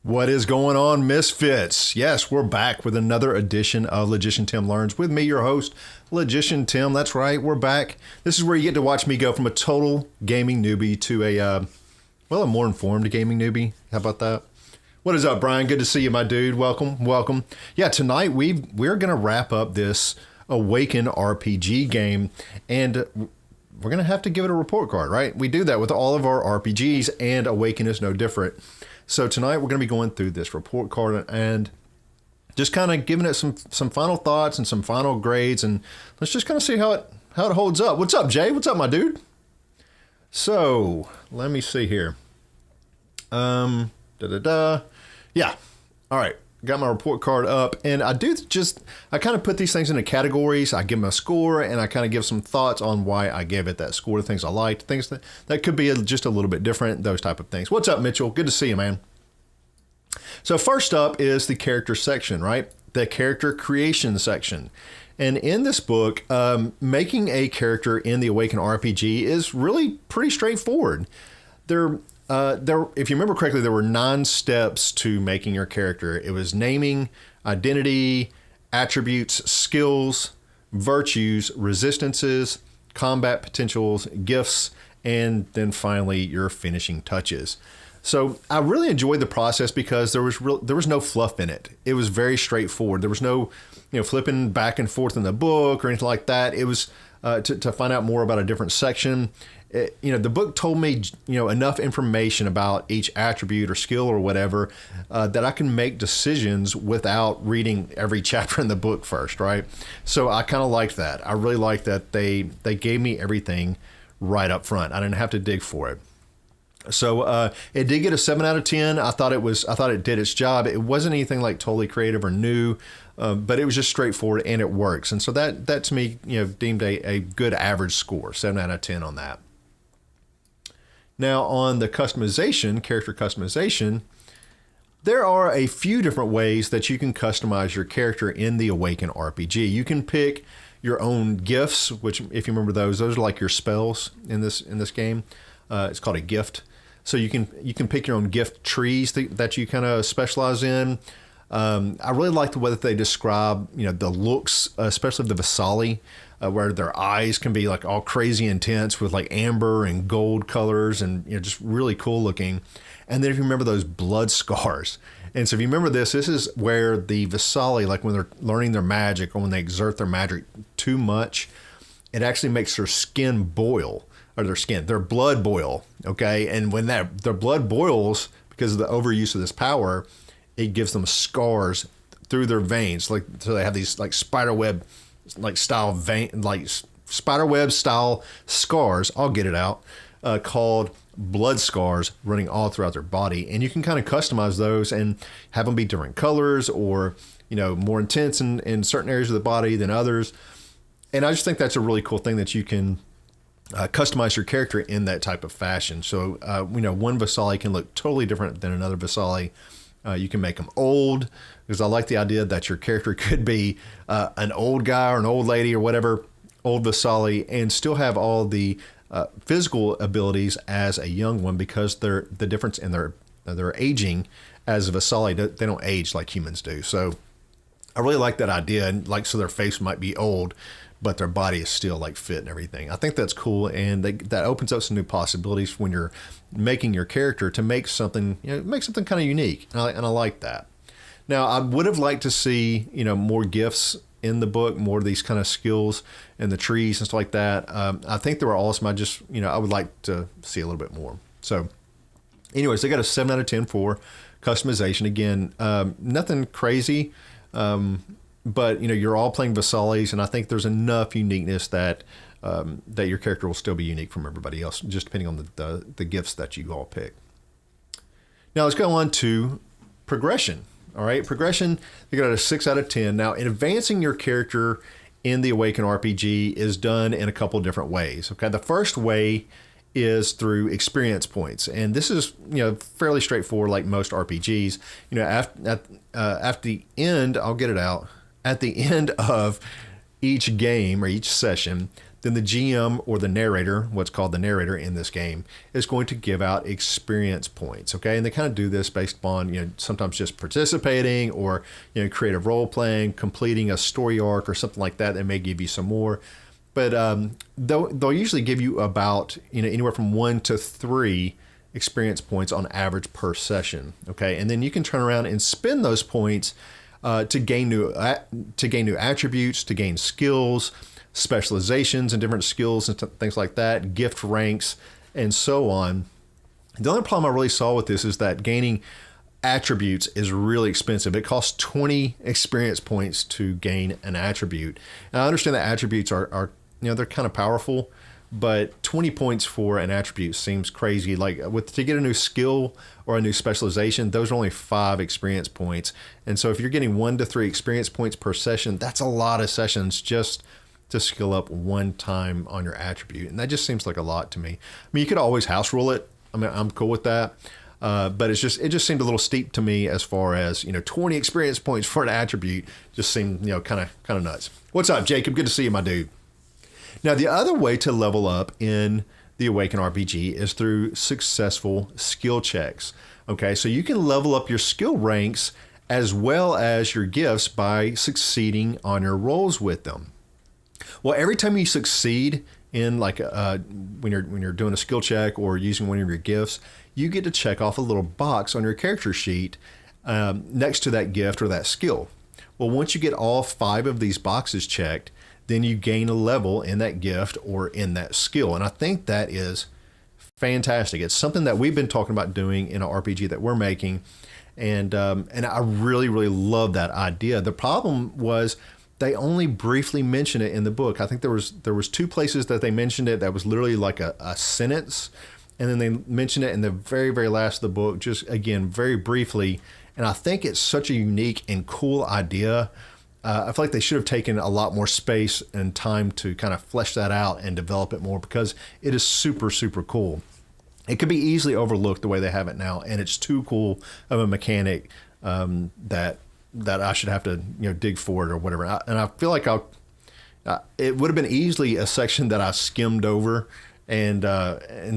What is going on, Misfits? Yes, we're back with another edition of LogicianTim Learns with me, your host, Logician Tim. That's right, we're back. This is where you get to watch me go from a total gaming newbie to a more informed gaming newbie. How about that? What is up, Brian? Good to see you, my dude. Welcome. Yeah, tonight we're going to wrap up this Awaken RPG game, and we're going to have to give it a report card, right? We do that with all of our RPGs, and Awaken is no different. So tonight we're going to be going through this report card and just kind of giving it some final thoughts and some final grades, and let's just kind of see how it holds up. What's up, Jay? What's up, my dude? So let me see here. Yeah. All right. Got my report card up, and I kind of put these things into categories. I give them a score, and I kind of give some thoughts on why I gave it that score, the things I liked, things that could be just a little bit different, those type of things. What's up, Mitchell? Good to see you, man. So first up is the character section, right? The character creation section. And in this book, making a character in the Awaken RPG is really pretty straightforward. If you remember correctly, there were 9 steps to making your character. It was naming, identity, attributes, skills, virtues, resistances, combat potentials, gifts, and then finally your finishing touches. So I really enjoyed the process because there was no fluff in it. It was very straightforward. There was no flipping back and forth in the book or anything like that. It was to find out more about a different section. The book told me, enough information about each attribute or skill or whatever that I can make decisions without reading every chapter in the book first, right? So I kind of liked that. I really liked that they gave me everything right up front. I didn't have to dig for it. So it did get a 7 out of 10. I thought it did its job. It wasn't anything like totally creative or new, but it was just straightforward and it works. And so that to me, deemed a good average score, 7 out of 10 on that. Now on the character customization, there are a few different ways that you can customize your character in the Awaken RPG. You can pick your own gifts, which if you remember those are like your spells in this game. It's called a gift. So you can pick your own gift trees that you kind of specialize in. I really like the way that they describe, the looks, especially of the Vasali, where their eyes can be like all crazy intense with like amber and gold colors and just really cool looking. And then if you remember those blood scars. And so if you remember this is where the Vasali, like when they're learning their magic or when they exert their magic too much, it actually makes their skin boil. Or their blood boil, okay? And when their blood boils, because of the overuse of this power, it gives them scars through their veins. So they have these like spiderweb style scars, I'll get it out, called blood scars running all throughout their body. And you can kind of customize those and have them be different colors or, more intense in certain areas of the body than others. And I just think that's a really cool thing that you can customize your character in that type of fashion. So, one Vasali can look totally different than another Vasali. You can make them old, because I like the idea that your character could be an old guy or an old lady or whatever, old Vasali, and still have all the physical abilities as a young one, because the difference in their aging as a Vasali, they don't age like humans do. So I really like that idea, and so their face might be old, but their body is still like fit and everything. I think that's cool, and that opens up some new possibilities when you're making your character to make something, kind of unique, and I like that. Now, I would have liked to see, more gifts in the book, more of these kind of skills and the trees and stuff like that. I think they were awesome. I just, I would like to see a little bit more. So, anyways, they got a 7 out of 10 for customization. Again, nothing crazy. But you're all playing Vasalis, and I think there's enough uniqueness that your character will still be unique from everybody else, just depending on the gifts that you all pick. Now let's go on to progression. All right, progression, they got a 6 out of 10. Now, in advancing your character in the Awaken RPG is done in a couple different ways. Okay, the first way is through experience points, and this is fairly straightforward, like most RPGs. At the end, I'll get it out. At the end of each game or each session, then the GM or the narrator, what's called the narrator in this game, is going to give out experience points. Okay, and they kind of do this based upon sometimes just participating or creative role playing, completing a story arc or something like that. They may give you some more, but they'll usually give you about anywhere from 1 to 3 experience points on average per session. Okay, and then you can turn around and spend those points to gain new attributes, to gain skills, specializations and different skills and things like that, gift ranks, and so on. The only problem I really saw with this is that gaining attributes is really expensive. It costs 20 experience points to gain an attribute. And I understand that attributes are they're kind of powerful, but 20 points for an attribute seems crazy. Like to get a new skill or a new specialization, those are only 5 experience points. And so if you're getting 1 to 3 experience points per session, that's a lot of sessions just to skill up one time on your attribute. And that just seems like a lot to me. I mean, you could always house rule it. I mean, I'm cool with that. But it just seemed a little steep to me as far as, 20 experience points for an attribute just seemed, kind of nuts. What's up, Jacob? Good to see you, my dude. Now, the other way to level up in the Awaken RPG is through successful skill checks. Okay, so you can level up your skill ranks as well as your gifts by succeeding on your rolls with them. Well, every time you succeed in when you're doing a skill check or using one of your gifts, you get to check off a little box on your character sheet next to that gift or that skill. Well, once you get all 5 of these boxes checked, then you gain a level in that gift or in that skill. And I think that is fantastic. It's something that we've been talking about doing in an RPG that we're making. And I really, really love that idea. The problem was they only briefly mention it in the book. I think there was 2 places that they mentioned it that was literally like a sentence. And then they mentioned it in the very, very last of the book, just again, very briefly. And I think it's such a unique and cool idea. I feel like they should have taken a lot more space and time to kind of flesh that out and develop it more, because it is super, super cool. It could be easily overlooked the way they have it now, and it's too cool of a mechanic that I should have to dig for it or whatever. And I feel like it would have been easily a section that I skimmed over, and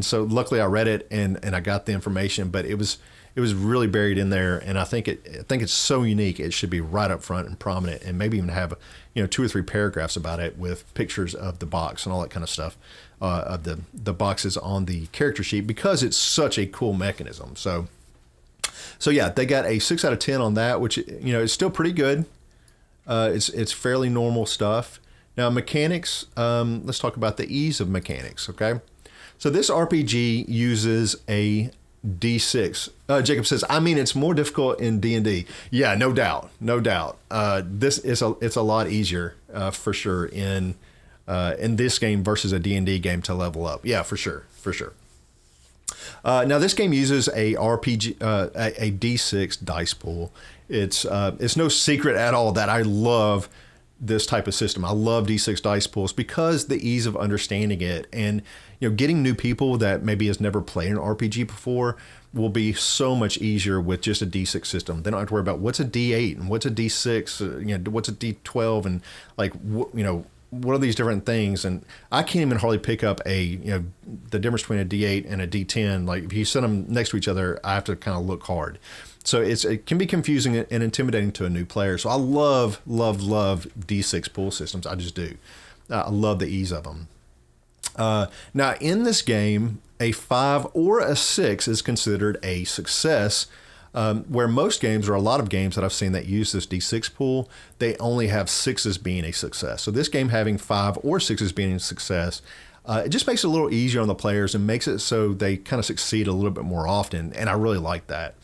so luckily I read it and I got the information, but it was really buried in there, and I think it's so unique it should be right up front and prominent, and maybe even have 2 or 3 paragraphs about it with pictures of the box and all that kind of stuff, of the boxes on the character sheet, because it's such a cool mechanism. So yeah, they got a 6 out of 10 on that, which is still pretty good. It's fairly normal stuff. Now mechanics, let's talk about the ease of mechanics. Okay, so this RPG uses a D6. Jacob says, I mean, it's more difficult in D&D. Yeah, no doubt. It's a lot easier for sure in this game versus a D&D game to level up. Yeah, for sure. Now this game uses a RPG, a D6 dice pool. It's no secret at all that I love this type of system. I love D6 dice pools because the ease of understanding it, and getting new people that maybe has never played an RPG before will be so much easier with just a D6 system. They don't have to worry about what's a D8 and what's a D6, what's a D12, and what are these different things. And I can't even hardly pick up the difference between a D8 and a D10. Like if you set them next to each other, I have to kind of look hard. So it can be confusing and intimidating to a new player. So I love D6 pool systems. I just do. I love the ease of them. Now in this game, a 5 or a 6 is considered a success, where most games, or a lot of games that I've seen that use this D6 pool, they only have 6s being a success. So this game having 5 or 6s being a success, it just makes it a little easier on the players and makes it so they kind of succeed a little bit more often. And I really like that.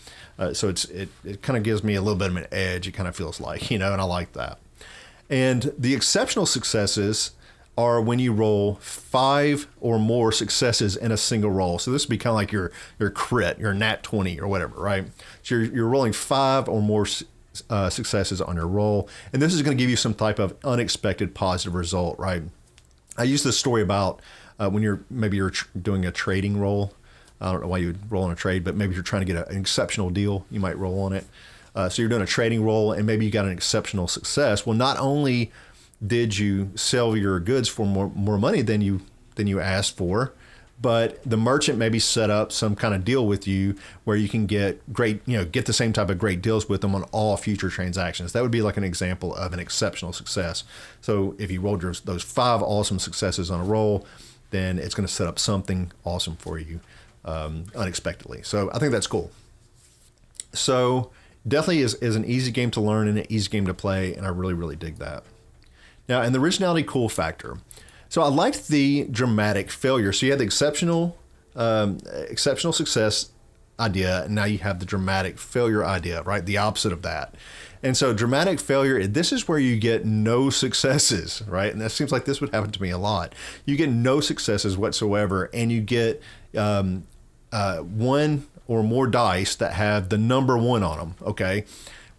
So it kind of gives me a little bit of an edge. It kind of feels like, and I like that. And the exceptional successes are when you roll 5 or more successes in a single roll. So this would be kind of like your crit, your nat 20 or whatever, right? So you're rolling 5 or more successes on your roll, and this is going to give you some type of unexpected positive result, right? I use this story about when you're doing a trading roll. I don't know why you would roll on a trade, but maybe you're trying to get an exceptional deal, you might roll on it. So you're doing a trading roll, and maybe you got an exceptional success. Well, not only did you sell your goods for more money than you asked for? But the merchant maybe set up some kind of deal with you where you can get get the same type of great deals with them on all future transactions. That would be like an example of an exceptional success. So if you rolled those 5 awesome successes on a roll, then it's going to set up something awesome for you unexpectedly. So I think that's cool. So definitely is an easy game to learn and an easy game to play, and I really, really dig that. Now, and the originality cool factor. So I liked the dramatic failure. So you had the exceptional success idea, and now you have the dramatic failure idea, right? The opposite of that. And so dramatic failure, this is where you get no successes, right? And that seems like this would happen to me a lot. You get no successes whatsoever, and you get one or more dice that have the number 1 on them, okay?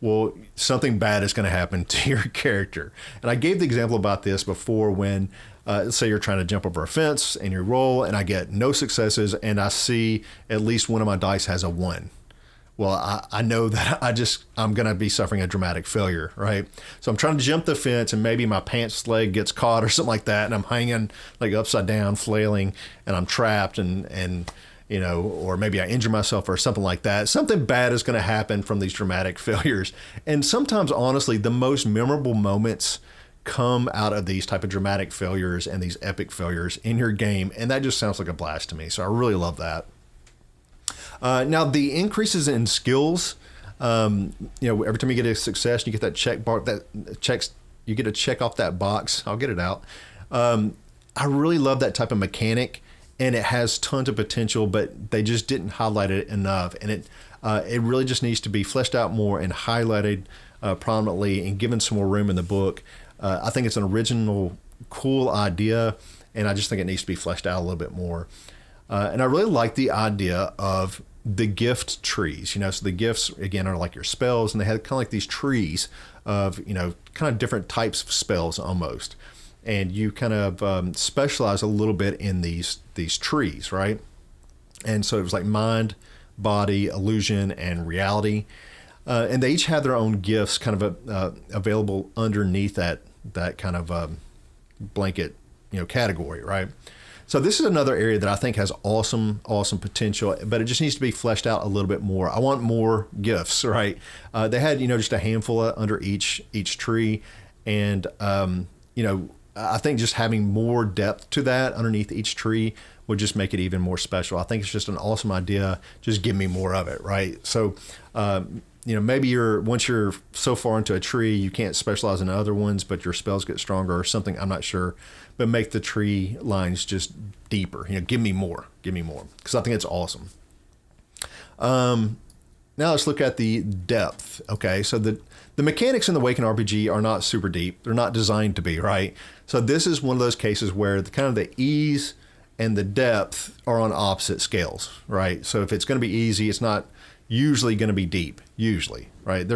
Well, something bad is going to happen to your character. And I gave the example about this before when, let's say you're trying to jump over a fence and you roll and I get no successes and I see at least one of my dice has a 1. Well, I know that I'm going to be suffering a dramatic failure, right? So I'm trying to jump the fence and maybe my pants leg gets caught or something like that. And I'm hanging like upside down, flailing, and I'm trapped and or maybe I injure myself or something like that. Something bad is going to happen from these dramatic failures. And sometimes, honestly, the most memorable moments come out of these type of dramatic failures and these epic failures in your game. And that just sounds like a blast to me. So I really love that. Now, the increases in skills, every time you get a success, you get that check bar, you get to check off that box. I'll get it out. I really love that type of mechanic. And it has tons of potential, but they just didn't highlight it enough. And it really just needs to be fleshed out more and highlighted prominently and given some more room in the book. I think it's an original, cool idea, and I just think it needs to be fleshed out a little bit more. And I really like the idea of the gift trees. So the gifts, again, are like your spells, and they had kind of like these trees of, kind of different types of spells almost. And you kind of specialize a little bit in these trees, right? And so it was like mind, body, illusion, and reality. And they each have their own gifts kind of available underneath that kind of blanket, category, right? So this is another area that I think has awesome potential, but it just needs to be fleshed out a little bit more. I want more gifts, right? They had, just a handful under each tree. And, I think just having more depth to that underneath each tree would just make it even more special. I think it's just an awesome idea. Just give me more of it, right? So, maybe once you're so far into a tree, you can't specialize in other ones, but your spells get stronger or something. I'm not sure, but make the tree lines just deeper. Give me more, because I think it's awesome. Now let's look at the depth. Okay, so the mechanics in the Awaken RPG are not super deep. They're not designed to be, right? So this is one of those cases where the ease and the depth are on opposite scales, right? So if it's going to be easy, it's not usually going to be deep, right?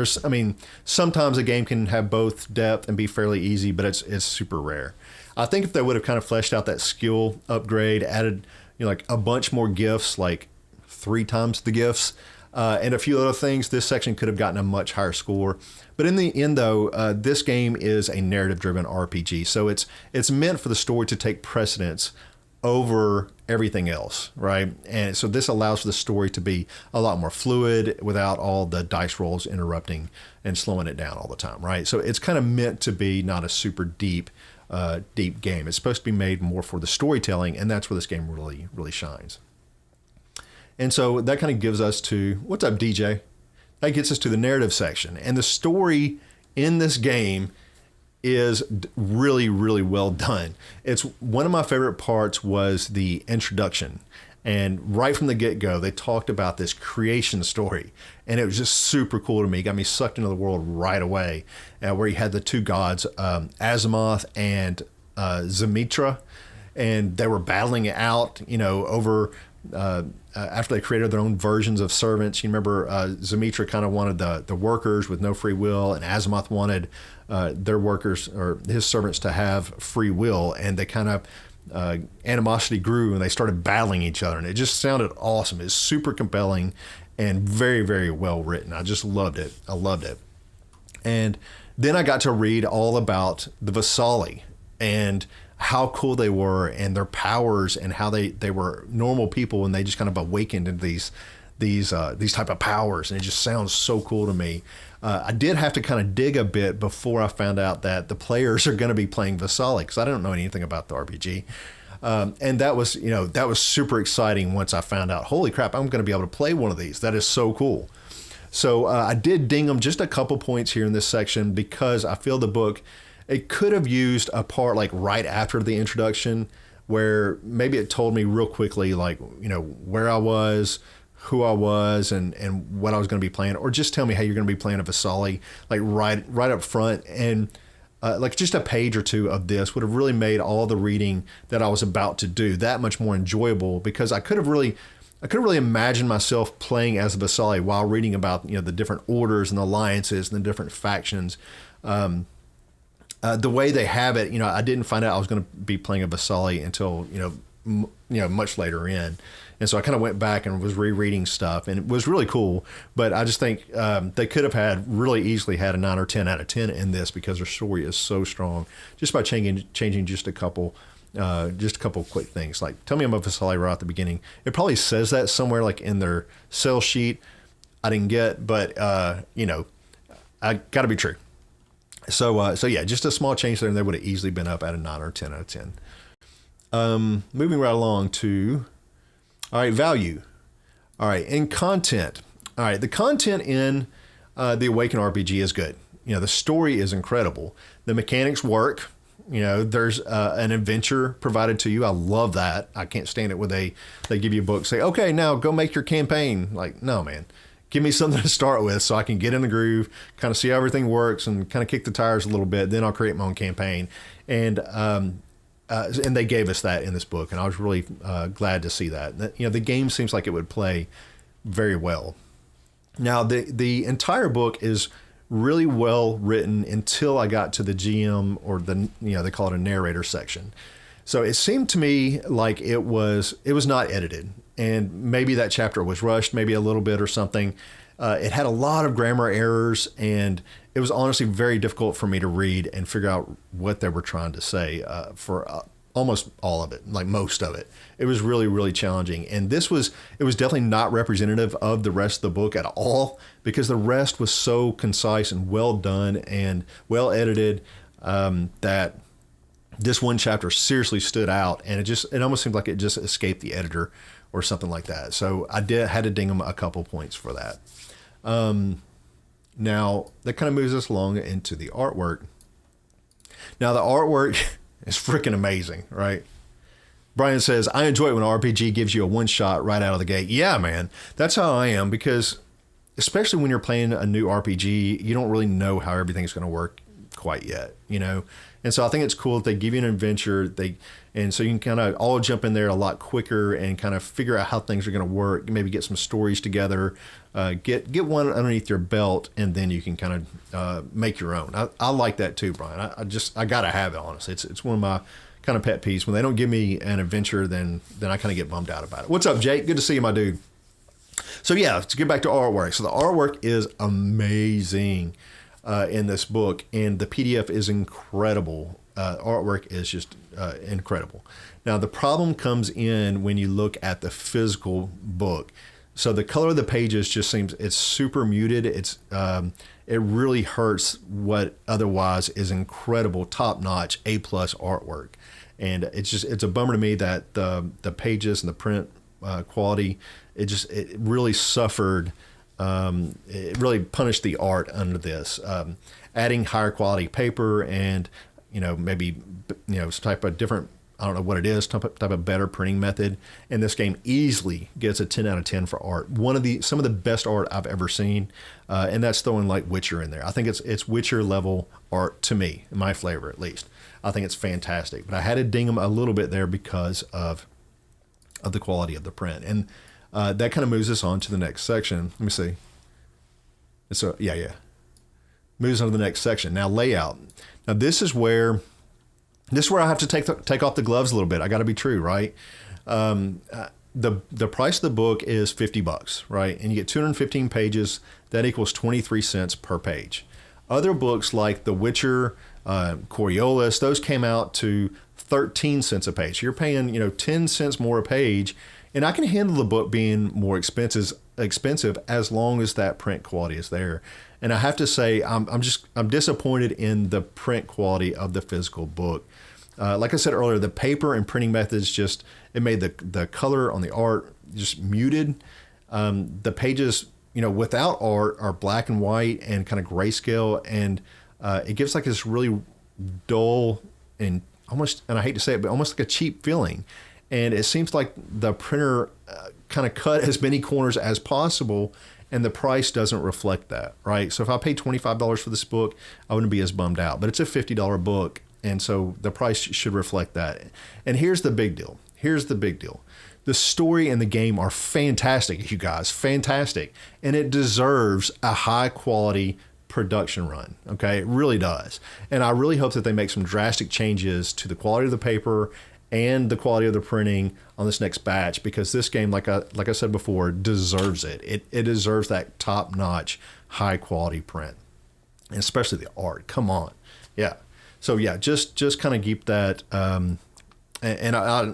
Sometimes a game can have both depth and be fairly easy, but it's super rare. I think if they would have kind of fleshed out that skill upgrade, added, like a bunch more gifts, like 3 times the gifts, and a few other things, this section could have gotten a much higher score. But in the end, though, this game is a narrative-driven RPG, so it's meant for the story to take precedence over everything else, right? And so this allows for the story to be a lot more fluid without all the dice rolls interrupting and slowing it down all the time, right? So it's kind of meant to be not a super deep game. It's supposed to be made more for the storytelling, and that's where this game really, really shines. And so that kind of gives us to, what's up, DJ? That gets us to the narrative section. And the story in this game is really, really well done. It's one of my favorite parts was the introduction. And right from the get-go, they talked about this creation story. And it was just super cool to me. It got me sucked into the world right away, where you had the 2 gods, Azimuth and Zemitra. And they were battling it out, over... after they created their own versions of servants. You remember Zemitra kind of wanted the workers with no free will, and Azimuth wanted their workers or his servants to have free will, and they kind of animosity grew and they started battling each other, and it just sounded awesome. It's super compelling and very, very well written. I just loved it. I loved it. And then I got to read all about the Vasali and how cool they were and their powers and how they were normal people and they just kind of awakened into these type of powers, and it just sounds so cool to me. I did have to kind of dig a bit before I found out that the players are going to be playing Vasali, because I don't know anything about the RPG. And that was super exciting once I found out, holy crap, I'm going to be able to play one of these. That is so cool. So I did ding them just a couple points here in this section because I feel the book, it could have used a part like right after the introduction where maybe it told me real quickly, like, where I was, who I was, and what I was going to be playing, or just tell me how you're going to be playing a Vasali, like right up front. And like just a page or two of this would have really made all the reading that I was about to do that much more enjoyable, because I could have really imagined myself playing as a Vasali while reading about the different orders and alliances and the different factions. The way they have it, I didn't find out I was going to be playing a Vasali until much later in, and so I kind of went back and was rereading stuff, and it was really cool. But I just think they could have really easily had a 9 or 10 out of 10 in this, because their story is so strong. Just by changing just a couple quick things, like tell me I'm a Vasali right at the beginning. It probably says that somewhere like in their sell sheet. I didn't get, but I got to be true. So yeah, just a small change there, and they would have easily been up at a 9 or 10 out of 10. Moving right along to, all right, value. All right, in content. All right, the content in the Awaken RPG is good. The story is incredible. The mechanics work. There's an adventure provided to you. I love that. I can't stand it when they give you a book, say, okay, now go make your campaign. Like, no, man. Give me something to start with so I can get in the groove, kind of see how everything works, and kind of kick the tires a little bit. Then I'll create my own campaign. And they gave us that in this book, and I was really glad to see that. The game seems like it would play very well. Now, the entire book is really well written until I got to the GM, or they call it a narrator section. So it seemed to me like it was not edited. And maybe that chapter was rushed, maybe a little bit or something. It had a lot of grammar errors, and it was honestly very difficult for me to read and figure out what they were trying to say for almost all of it, like most of it. It was really, really challenging. And it was definitely not representative of the rest of the book at all, because the rest was so concise and well done and well edited that this one chapter seriously stood out, and it almost seemed like it just escaped the editor or something like that. So I had to ding them a couple points for that. Now that kind of moves us along into the artwork. Now the artwork is freaking amazing, right? Brian says, I enjoy it when an RPG gives you a one shot right out of the gate. Yeah, man, that's how I am, because especially when you're playing a new RPG, you don't really know how everything's going to work quite yet, And so I think it's cool that they give you an adventure, and so you can kind of all jump in there a lot quicker and kind of figure out how things are going to work, maybe get some stories together, get one underneath your belt, and then you can kind of make your own. I like that too, Brian. I got to have it, honestly. It's one of my kind of pet peeves. When they don't give me an adventure, then I kind of get bummed out about it. What's up, Jake? Good to see you, my dude. So yeah, let's get back to artwork. So the artwork is amazing in this book, and the PDF is incredible. Artwork is just incredible. Now, the problem comes in when you look at the physical book. So the color of the pages just seems, it's super muted. It really hurts what otherwise is incredible, top-notch, A+ artwork. And it's a bummer to me that the pages and the print quality, it really suffered. It really punished the art under this. Adding higher quality paper and maybe some type of different, I don't know what it is, type of better printing method. And this game easily gets a 10 out of 10 for art. Some of the best art I've ever seen, and that's throwing like Witcher in there. I think it's Witcher level art to me, in my flavor at least. I think it's fantastic. But I had to ding them a little bit there because of the quality of the print. And that kind of moves us on to the next section. Let me see. So yeah. Moves on to the next section. Now layout. Now this is where I have to take off the gloves a little bit. I got to be true, right? The price of the book is $50, right? And you get 215 pages. That equals 23 cents per page. Other books like The Witcher, Coriolis, those came out to 13 cents a page. You're paying, 10 cents more a page, and I can handle the book being more expensive as long as that print quality is there. And I have to say, I'm disappointed in the print quality of the physical book. Like I said earlier, the paper and printing methods it made the color on the art just muted. The pages, without art are black and white and kind of grayscale, and it gives like this really dull and almost, and I hate to say it, but almost like a cheap feeling. And it seems like the printer kind of cut as many corners as possible, and the price doesn't reflect that, right? So if I paid $25 for this book, I wouldn't be as bummed out. But it's a $50 book, and so the price should reflect that. And here's the big deal. The story and the game are fantastic, you guys, fantastic. And it deserves a high quality production run, okay? It really does. And I really hope that they make some drastic changes to the quality of the paper and the quality of the printing on this next batch, because this game, like I said before, deserves it. It deserves that top-notch, high-quality print, and especially the art. Come on. Yeah. So, yeah, just kind of keep that. And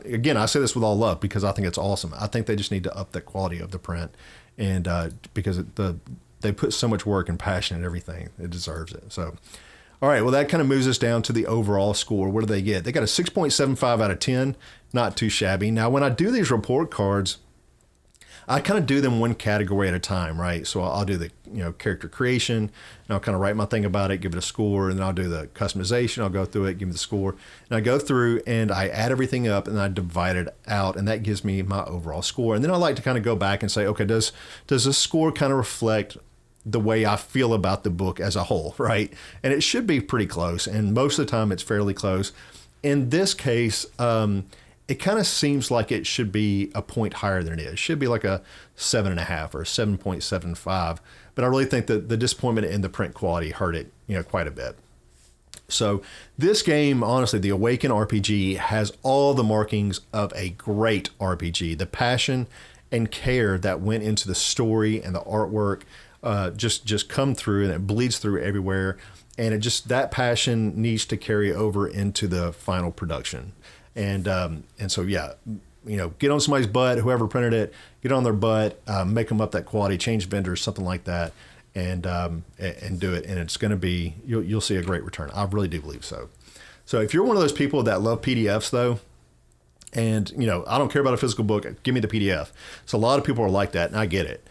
again, I say this with all love because I think it's awesome. I think they just need to up the quality of the print, and because they put so much work and passion and everything. It deserves it. So, all right, well, that kind of moves us down to the overall score. What do they get? They got a 6.75 out of 10. Not too shabby. Now, when I do these report cards, I kind of do them one category at a time, right? So I'll do the character creation, and I'll kind of write my thing about it, give it a score, and then I'll do the customization. I'll go through it, give it the score, and I go through and I add everything up and I divide it out, and that gives me my overall score. And then I like to kind of go back and say, okay, does this score kind of reflect the way I feel about the book as a whole, right? And it should be pretty close, and most of the time it's fairly close. In this case, it kind of seems like it should be a point higher than it is. It should be like a 7.5 or a 7.75, but I really think that the disappointment in the print quality hurt it, quite a bit. So this game, honestly, the Awaken RPG has all the markings of a great RPG. The passion and care that went into the story and the artwork just come through, and it bleeds through everywhere. And that passion needs to carry over into the final production. And so, yeah, get on somebody's butt, whoever printed it, get on their butt, make them up that quality, change vendors, something like that, and do it. And it's going to be, you'll see a great return. I really do believe so. So if you're one of those people that love PDFs though, and, I don't care about a physical book, give me the PDF. So a lot of people are like that, and I get it.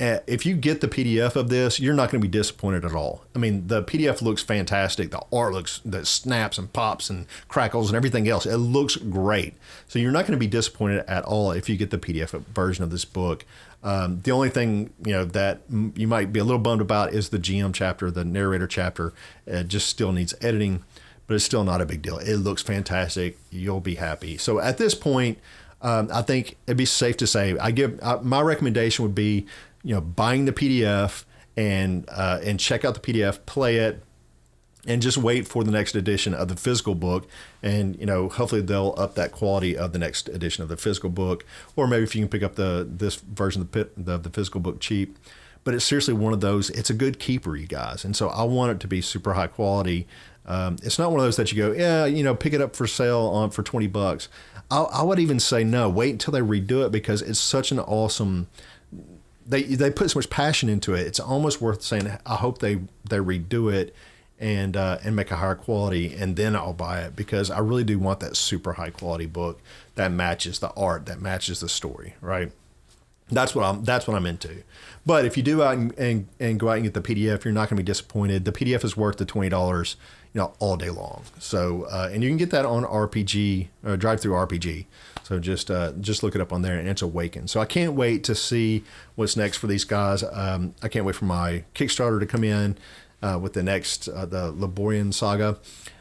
If you get the PDF of this, you're not going to be disappointed at all. I mean, the PDF looks fantastic. The art that snaps and pops and crackles and everything else. It looks great. So you're not going to be disappointed at all if you get the PDF version of this book. The only thing, that you might be a little bummed about is the GM chapter, the narrator chapter. It just still needs editing, but it's still not a big deal. It looks fantastic. You'll be happy. So at this point, I think it'd be safe to say my recommendation would be, buying the PDF and check out the PDF, play it, and just wait for the next edition of the physical book. And, hopefully they'll up that quality of the next edition of the physical book. Or maybe if you can pick up this version of the physical book cheap. But it's seriously one of those, it's a good keeper, you guys. And so I want it to be super high quality. It's not one of those that you go, pick it up for sale for $20. I would even say no, wait until they redo it, because it's such an awesome. They put so much passion into it. It's almost worth saying, I hope they redo it and make a higher quality, and then I'll buy it, because I really do want that super high quality book that matches the art, that matches the story, right? That's what I'm into. But if you do out and go out and get the PDF, you're not going to be disappointed. The PDF is worth the $20, all day long. So and you can get that on RPG, Drive Through RPG. So just look it up on there, and it's Awaken. So I can't wait to see what's next for these guys. I can't wait for my Kickstarter to come in with the next the Laborian Saga.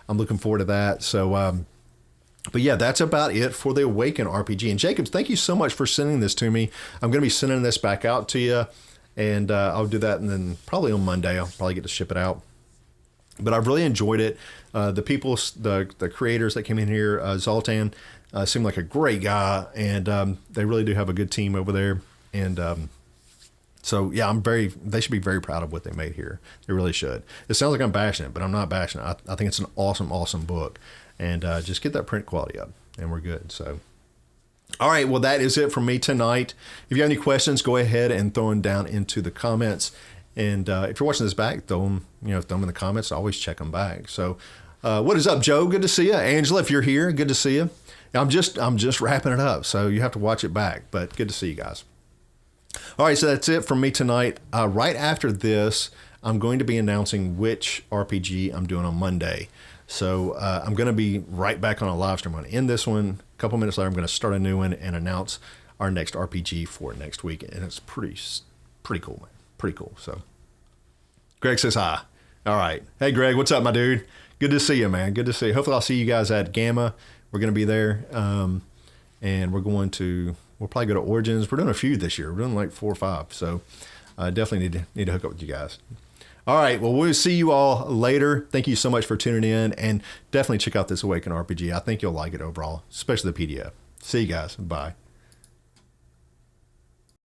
I'm looking forward to that. So. But yeah, that's about it for the Awaken RPG. And Jacobs, thank you so much for sending this to me. I'm going to be sending this back out to you, and I'll do that, and then probably on Monday I'll probably get to ship it out. But I've really enjoyed it. The people, the creators that came in here, Zoltan, seemed like a great guy, and they really do have a good team over there. And So yeah, they should be very proud of what they made here. They really should. It sounds like I'm bashing it, but I'm not bashing it. I think it's an awesome book. And just get that print quality up and we're good. So, all right. Well, that is it from me tonight. If you have any questions, go ahead and throw them down into the comments. And if you're watching this back, throw them in the comments. I always check them back. So what is up, Joe? Good to see you. Angela, if you're here, good to see you. I'm just wrapping it up. So you have to watch it back, but good to see you guys. All right, so that's it from me tonight. Right after this, I'm going to be announcing which RPG I'm doing on Monday. So I'm going to be right back on a live stream. I'm going to end this one. A couple minutes later, I'm going to start a new one and announce our next RPG for next week. And it's pretty cool, man. Pretty cool. So Greg says hi. All right. Hey, Greg, what's up, my dude? Good to see you, man. Good to see you. Hopefully I'll see you guys at Gamma. We're going to be there. And we'll probably go to Origins. We're doing a few this year. We're doing like 4 or 5. So definitely need to hook up with you guys. All right. Well, we'll see you all later. Thank you so much for tuning in. And definitely check out this Awaken RPG. I think you'll like it overall, especially the PDF. See you guys. Bye.